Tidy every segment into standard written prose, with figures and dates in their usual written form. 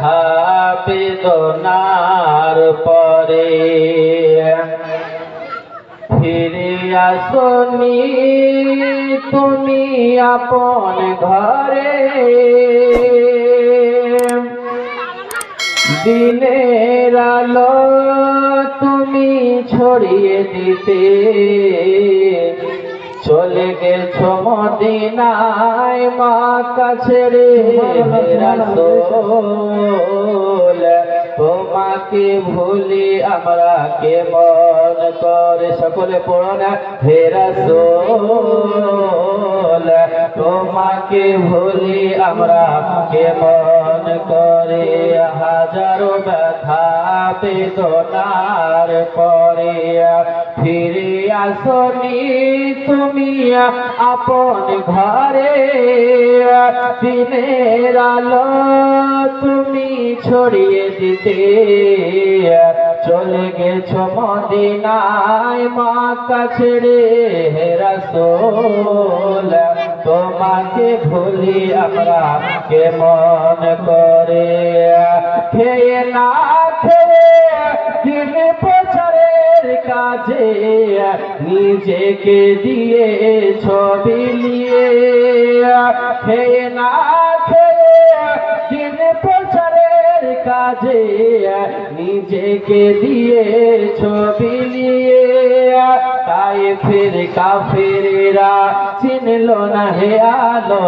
ব্যথা বেদনার পরে ফিরে আসনি তুমি আপন ঘরে। দিনের আলো তুমি ছড়িয়ে দিতে চলে গেছো মদিনায় মা কাছে রে রাসূল। তোমাকে ভুলি আমরা কেমন করে, সকলে পড়ো না, হে রাসূল তোমাকে ভুলি আমরা কেমন করে। হাজারো ব্যথা বেদনার পরে ফিরে আসনি তুমি আপন ঘরে। দিনের আলো তুমি ছড়িয়ে দিতে চলে গেছো মদিনায় মা কাছে রে রাসূল। তোমাকে ভুলি আমরা কেমন করে। খেয়ে না খেয়ে দিন প্রচারের কাজে নিজেকে দিয়ে ছবি নিয়ে। খেয়ে না খেয়ে দিন প্রচারের কাজে নিজেকে দিয়ে ছবি নিয়ে। তাই ফির কাফেরেরা চিনল না হে আলো,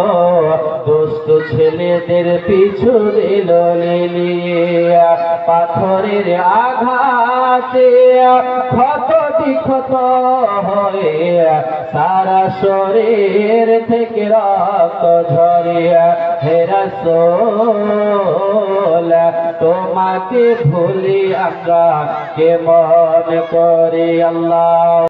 দুষ্ট ছেলেদের পিছু দিল লিলিয়ে। পাথরের আঘাতে ক্ষত বিক্ষত হয়ে সারা শরীর থেকে রক্ত ঝরে। হে রাসূল তোমাকে ভুলি আমরা কেমন করে। আল্লাহ।